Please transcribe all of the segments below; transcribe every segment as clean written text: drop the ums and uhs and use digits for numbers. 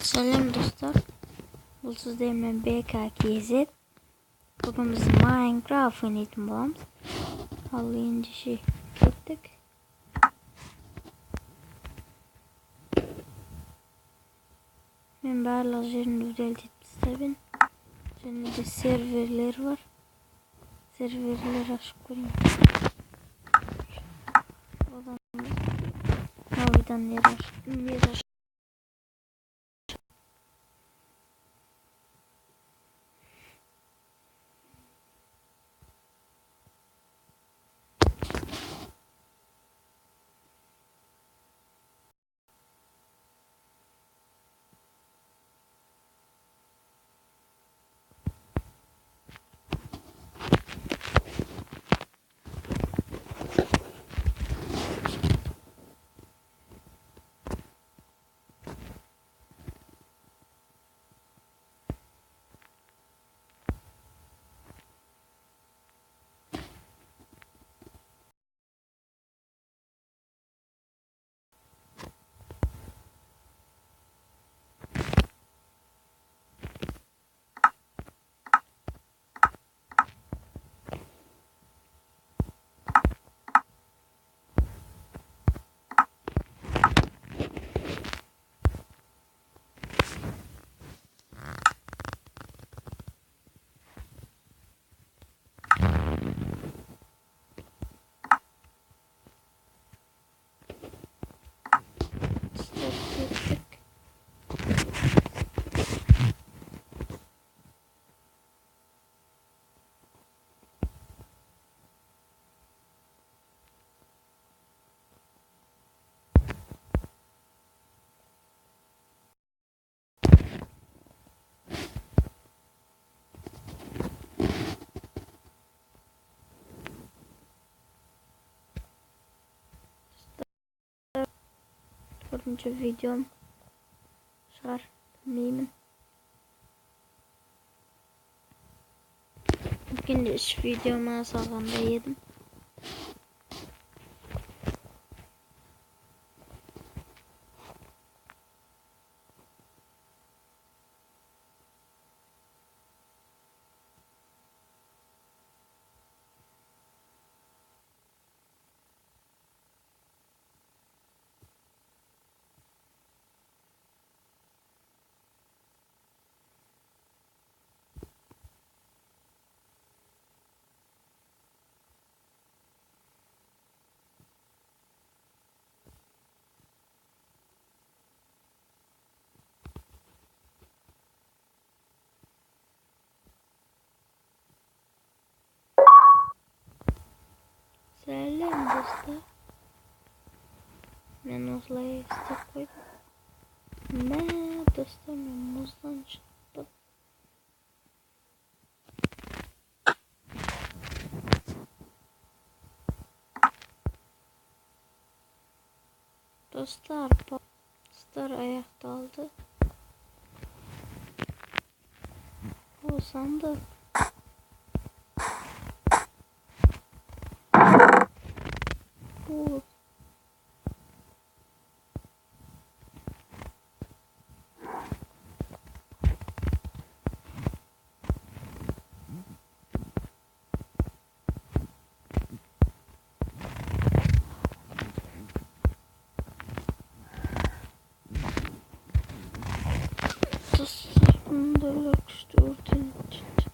Selam dostlar. Bulsuz deyimlə BKKZ. Bugün biz Minecraft oynayalım babam. Hallayınca gittik. Ben bazı yerini düzeltip istedim. Şimdi de serverler var. Serverler açıp koyayım. Oradan maviden yer açtım. Dördüncü videom çıkar bilmiyorum. Bugün de iş videoma sağlamda yedim. Selam dostlar. Ben oslaya istek koydum. Ne dostlar, ben muzdan çıktım. Dostlar ayakta aldı. O sandık. Bu dostlar bunu da yakıştı ortaya çıktı.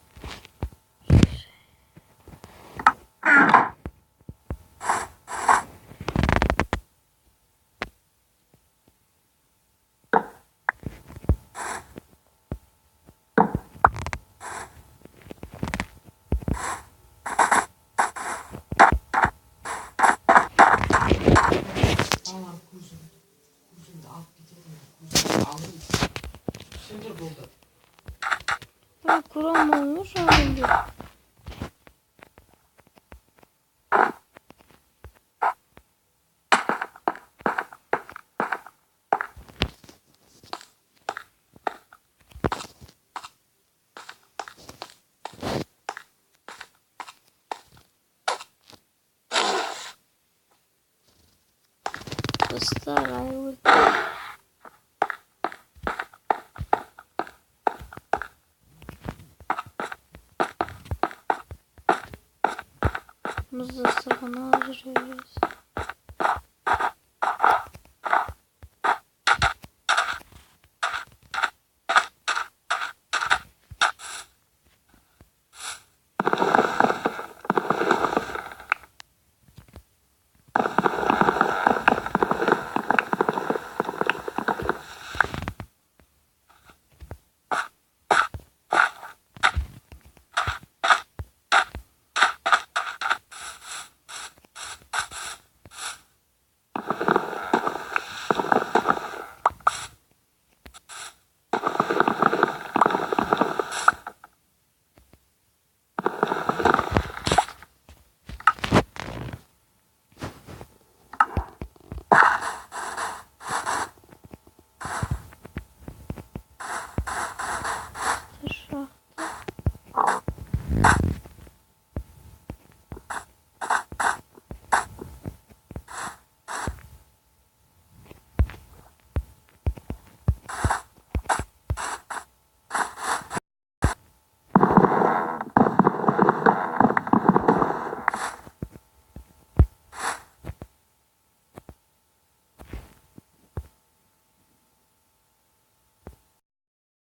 Ben kuram olmuş halinde. Dostlar I will fazla savana harcıyoruz.